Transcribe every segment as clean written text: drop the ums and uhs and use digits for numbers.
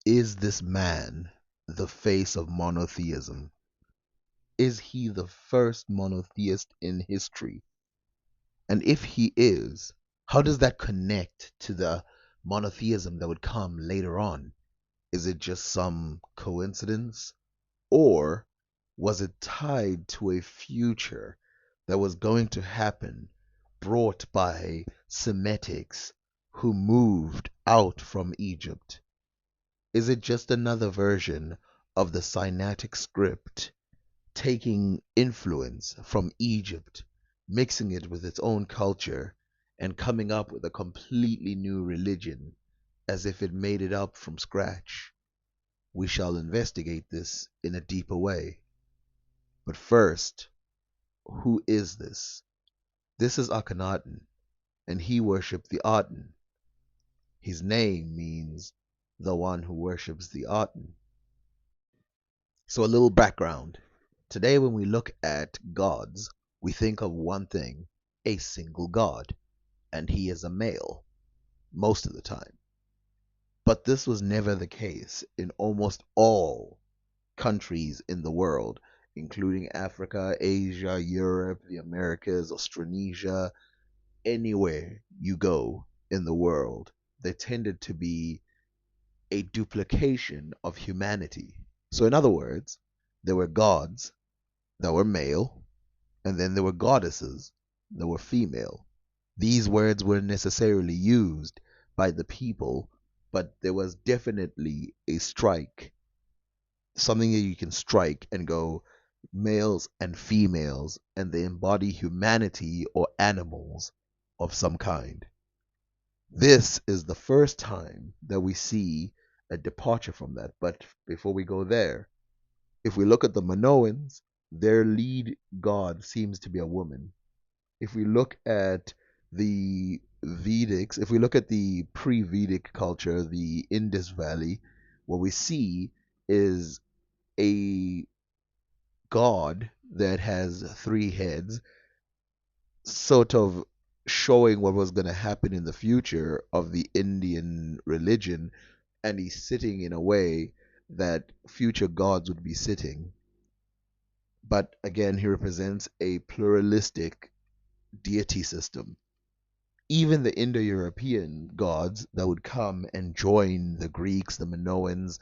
Is this man the face of monotheism? Is he the first monotheist in history? And if he is, how does that connect to the monotheism that would come later on? Is it just some coincidence? Or was it tied to a future that was going to happen brought by Semitics who moved out from Egypt? Is it just another version of the Sinaitic script taking influence from Egypt, mixing it with its own culture, and coming up with a completely new religion as if it made it up from scratch? We shall investigate this in a deeper way. But first, who is this? This is Akhenaten, and he worshipped the Aten. His name means the one who worships the Aten. So, a little background. Today, when we look at gods, we think of one thing, a single god, and he is a male most of the time. But this was never the case in almost all countries in the world, including Africa, Asia, Europe, the Americas, Australasia, anywhere you go in the world, there tended to be a duplication of humanity. So, in other words, there were gods that were male, and then there were goddesses that were female. These words weren't necessarily used by the people, but there was definitely a strike, something that you can strike and go males and females, and they embody humanity or animals of some kind. This is the first time that we see a departure from that. But before we go there, if we look at the Minoans, their lead god seems to be a woman. If we look at the Vedics, if we look at the pre Vedic culture, the Indus Valley, what we see is a god that has three heads, sort of showing what was going to happen in the future of the Indian religion, and he's sitting in a way that future gods would be sitting. But again, he represents a pluralistic deity system. Even the Indo European gods that would come and join the Greeks, the Minoans,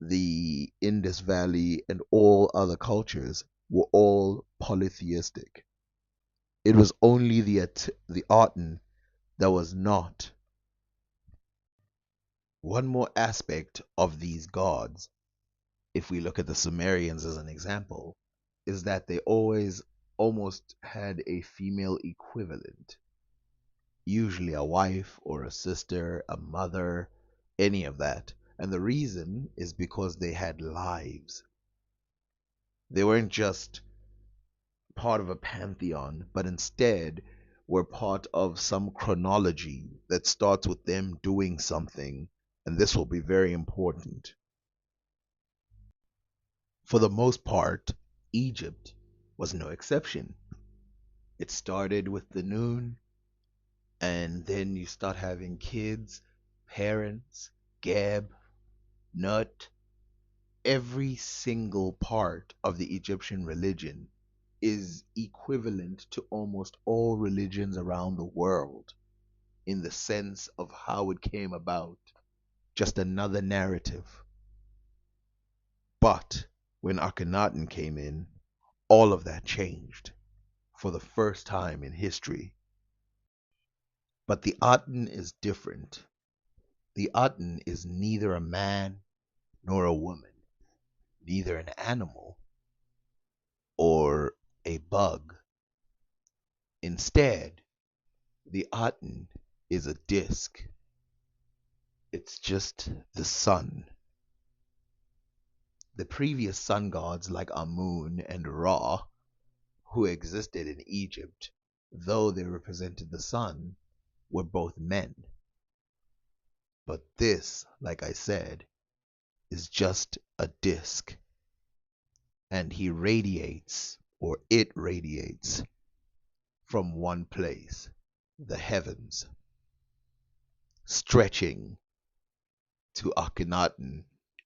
the Indus Valley, and all other cultures were all polytheistic. It was only the Aten that was not. One more aspect of these gods, if we look at the Sumerians as an example, is that they always almost had a female equivalent, usually a wife or a sister, a mother, any of that. And the reason is because they had lives. They weren't just part of a pantheon, but instead were part of some chronology that starts with them doing something, and this will be very important. For the most part, Egypt was no exception. It started with the Noon, and then you start having kids, parents, Geb, Nut. Every single part of the Egyptian religion is equivalent to almost all religions around the world in the sense of how it came about, just another narrative. But when Akhenaten came in, all of that changed for the first time in history. But the Aten is different. The Aten is neither a man nor a woman, neither an animal or a bug. Instead, the Aten is a disk. It's just the sun. The previous sun gods like Amun and Ra, who existed in Egypt, though they represented the sun, were both men. But this, like I said, is just a disk, and he radiates, or it radiates, from one place, the heavens, stretching to Akhenaten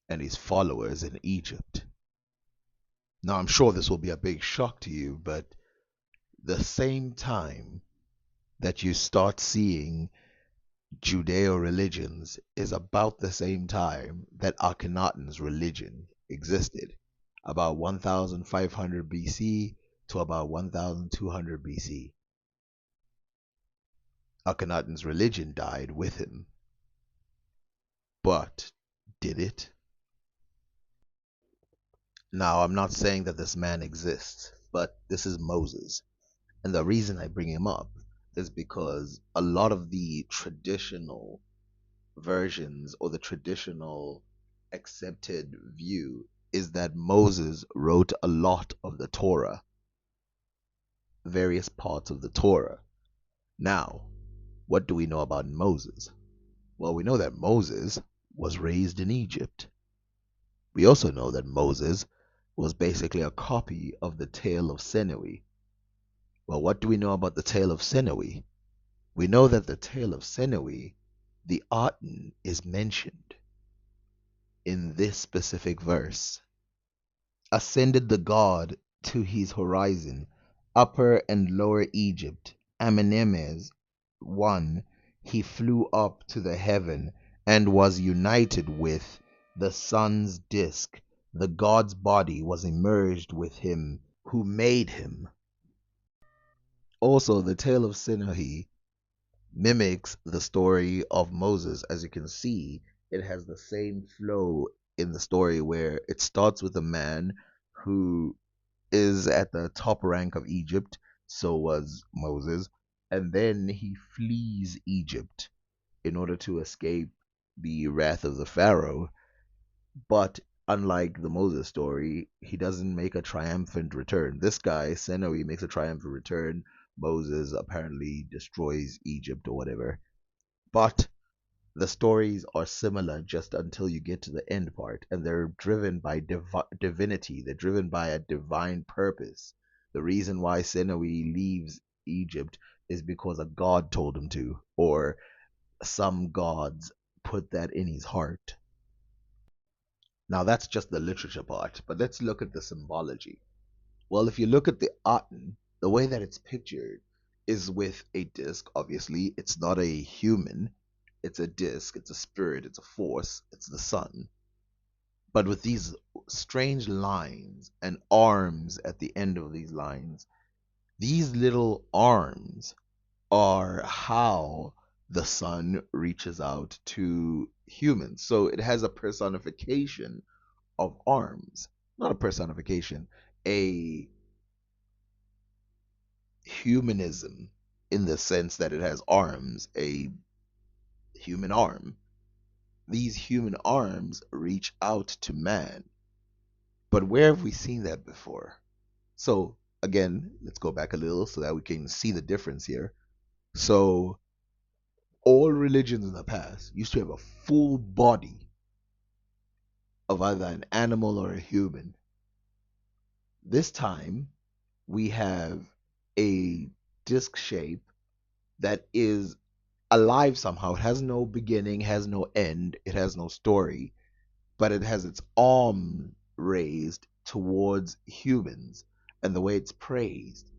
and his followers in Egypt. Now, I'm sure this will be a big shock to you, but the same time that you start seeing Judeo religions is about the same time that Akhenaten's religion existed, about 1500 BC to about 1200 BC. Akhenaten's religion died with him. But did it? Now, I'm not saying that this man exists, but this is Moses. And the reason I bring him up is because a lot of the traditional versions or the traditional accepted view is that Moses wrote a lot of the Torah, various parts of the Torah. Now, what do we know about Moses? Well, we know that Moses was raised in Egypt. We also know that Moses was basically a copy of the tale of Sennawi. Well, what do we know about the tale of Sennawi? We know that the tale of Sennawi, the Aten, is mentioned in this specific verse. Ascended the god to his horizon, upper and lower Egypt, Amenemnes one, he flew up to the heaven and was united with the sun's disk. The god's body was immersed with him who made him. Also, the tale of Sinahi mimics the story of Moses. As you can see, it has the same flow in the story where it starts with a man who is at the top rank of Egypt, so was Moses, and then he flees Egypt in order to escape the wrath of the Pharaoh. But unlike the Moses story, he doesn't make a triumphant return. This guy, Senoe, makes a triumphant return. Moses apparently destroys Egypt or whatever. But the stories are similar just until you get to the end part, and they're driven by divinity. They're driven by a divine purpose. The reason why Senoe leaves Egypt is because a god told him to, or some gods put that in his heart. Now that's just the literature part, but let's look at the symbology. Well, if you look at the Aten, the way that it's pictured is with a disc. Obviously, it's not a human, it's a disc, it's a spirit, it's a force, it's the sun. But with these strange lines and arms at the end of these lines, these little arms are how the sun reaches out to humans. So it has a personification of arms, not a personification, a humanism in the sense that it has arms, a human arm. These human arms reach out to man. But where have we seen that before? So, again, let's go back a little so that we can see the difference here. So, all religions in the past used to have a full body of either an animal or a human. This time, we have a disc shape that is alive somehow. It has no beginning, has no end, it has no story, but it has its arm raised towards humans. And the way it's praised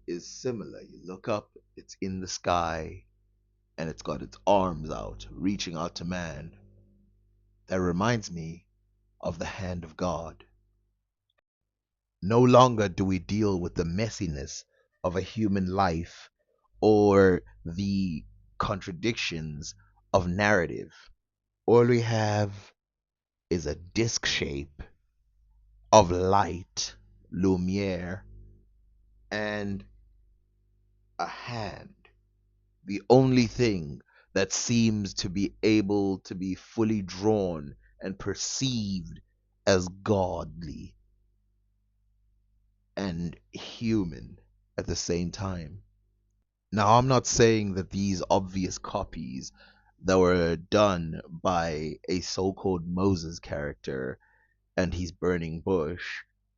is similar. You look up, it's in the sky, and it's got its arms out, reaching out to man. That reminds me of the hand of God. No longer do we deal with the messiness of a human life or the contradictions of narrative. All we have is a disc shape of light, lumiere, and a hand. The only thing that seems to be able to be fully drawn and perceived as godly and human at the same time. Now, I'm not saying that these obvious copies that were done by a so called Moses character and his burning bush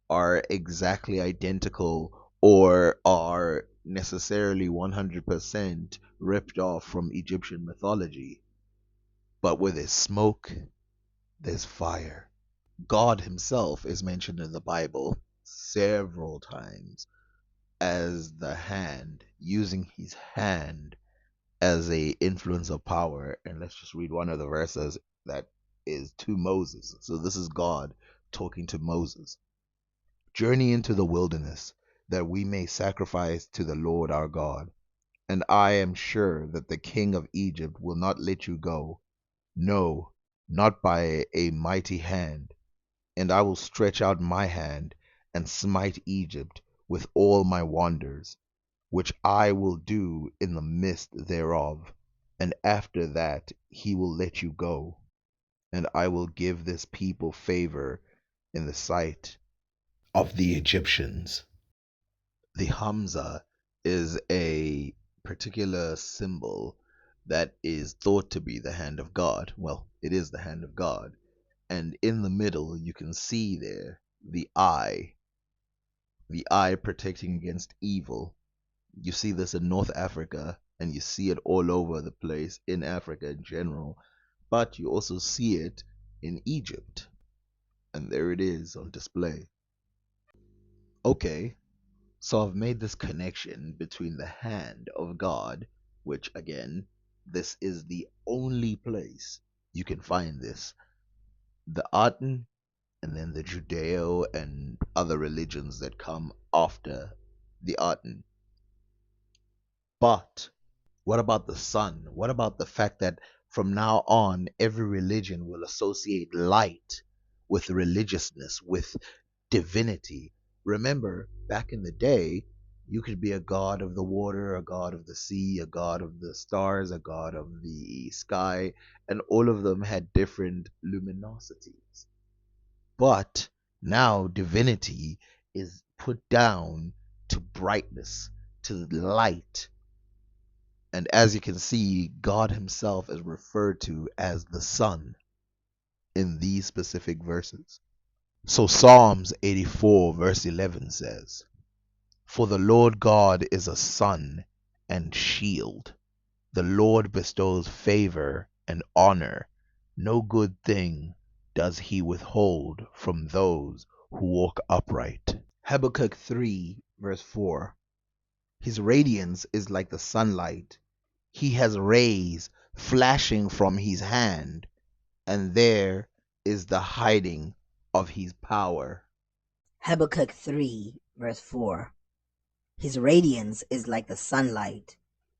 are exactly identical or are necessarily 100% ripped off from Egyptian mythology. But with its smoke, there's fire. God himself is mentioned in the Bible several times as the hand, using his hand as a influence of power. And let's just read one of the verses that is to Moses. So this is God talking to Moses. Journey into the wilderness, that we may sacrifice to the Lord our God. And I am sure that the king of Egypt will not let you go, no, not by a mighty hand. And I will stretch out my hand and smite Egypt with all my wonders, which I will do in the midst thereof. And after that he will let you go, and I will give this people favor in the sight of the Egyptians. The Hamza is a particular symbol that is thought to be the hand of God. Well, it is the hand of God. And in the middle, you can see there the eye protecting against evil. You see this in North Africa, and you see it all over the place in Africa in general, but you also see it in Egypt. And there it is on display. Okay, so I've made this connection between the hand of God, which again, this is the only place you can find this, the Aten, and then the Judeo and other religions that come after the Aten. But what about the sun? What about the fact that from now on, every religion will associate light with religiousness, with divinity? Remember, back in the day, you could be a god of the water, a god of the sea, a god of the stars, a god of the sky, and all of them had different luminosities. But now divinity is put down to brightness, to light. And as you can see, God himself is referred to as the sun in these specific verses. So Psalms 84 verse 11 says, "For the Lord God is a sun and shield. The Lord bestows favor and honor. No good thing does he withhold from those who walk upright." Habakkuk 3 verse 4, "His radiance is like the sunlight. He has rays flashing from his hand, and there is the hiding of his power." Habakkuk 3, verse 4. His radiance is like the sunlight.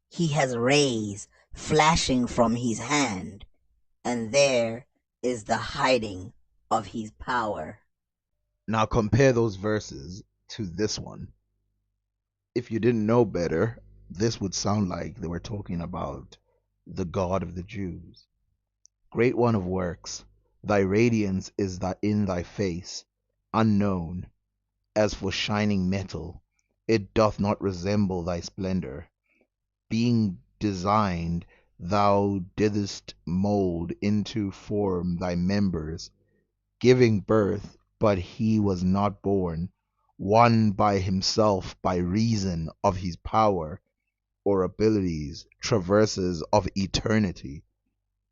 He has rays flashing from his hand, and there is the hiding of his power. Now compare those verses to this one. If you didn't know better, this would sound like they were talking about the God of the Jews. Great one of works, thy radiance is in thy face, unknown. As for shining metal, it doth not resemble thy splendor. Being designed, thou didst mold into form thy members, giving birth, but he was not born, one by himself by reason of his power or abilities, traverses of eternity.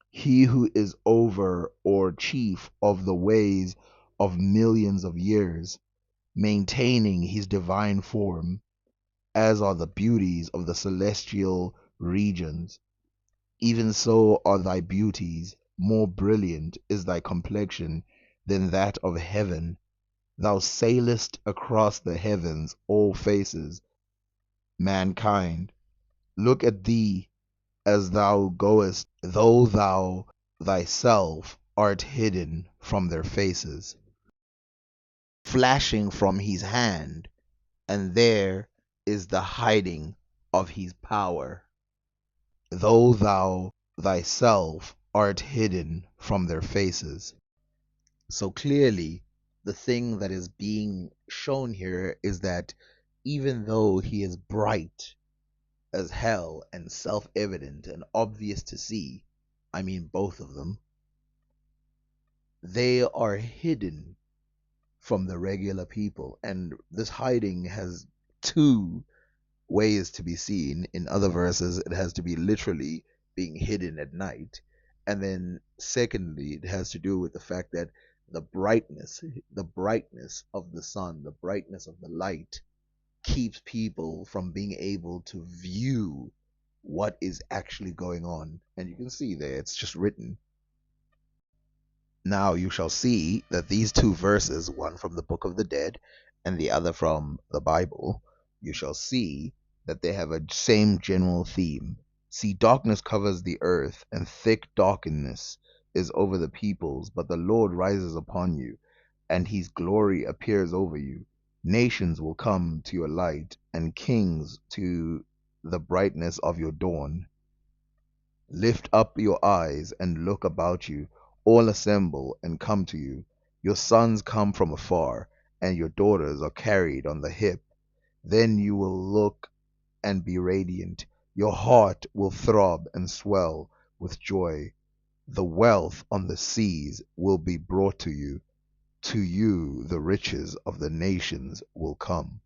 He who is over or chief of the ways of millions of years, maintaining his divine form, as are the beauties of the celestial regions. Even so are thy beauties, more brilliant is thy complexion than that of heaven. Thou sailest across the heavens, all faces, mankind. Look at thee as thou goest, though thou thyself art hidden from their faces. Flashing from his hand, and there is the hiding of his power, though thou thyself art hidden from their faces. So clearly, the thing that is being shown here is that even though he is bright as hell and self evident and obvious to see, I mean both of them, they are hidden from the regular people. And this hiding has two ways to be seen. In other verses, it has to be literally being hidden at night. And then secondly, it has to do with the fact that the brightness of the sun, the brightness of the light keeps people from being able to view what is actually going on. And you can see there, it's just written. Now you shall see that these two verses, one from the Book of the Dead and the other from the Bible, you shall see that they have a same general theme. See, darkness covers the earth, and thick darkness is over the peoples, but the Lord rises upon you, and his glory appears over you. Nations will come to your light, and kings to the brightness of your dawn. Lift up your eyes and look about you. All assemble and come to you. Your sons come from afar, and your daughters are carried on the hip. Then you will look and be radiant. Your heart will throb and swell with joy. The wealth on the seas will be brought to you. To you the riches of the nations will come.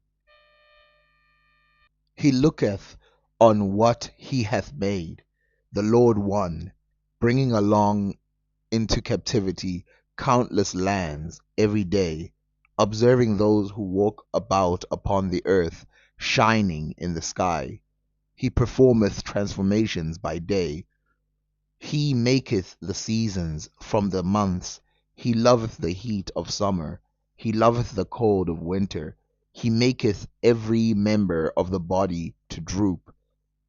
He looketh on what he hath made, the Lord one, bringing along into captivity countless lands every day, observing those who walk about upon the earth, shining in the sky. He performeth transformations by day. He maketh the seasons from the months. He loveth the heat of summer. He loveth the cold of winter. He maketh every member of the body to droop.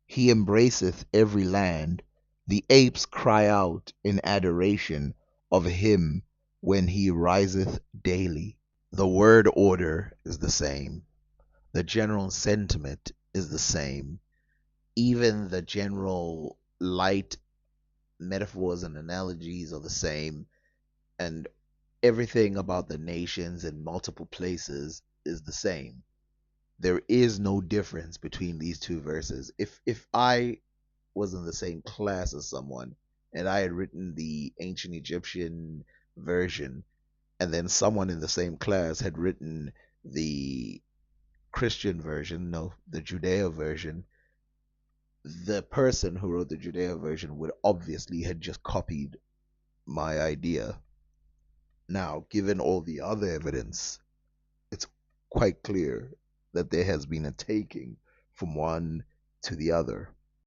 He embraceth every land. The apes cry out in adoration of him when he riseth daily. The word order is the same. The general sentiment is the same. Even the general light metaphors and analogies are the same. And everything about the nations in multiple places is the same. There is no difference between these two verses. If I was in the same class as someone and I had written the ancient Egyptian version, and then someone in the same class had written the Christian version, no, the Judeo version, the person who wrote the Judeo version would obviously had just copied my idea. Now, given all the other evidence, it's quite clear that there has been a taking from one to the other.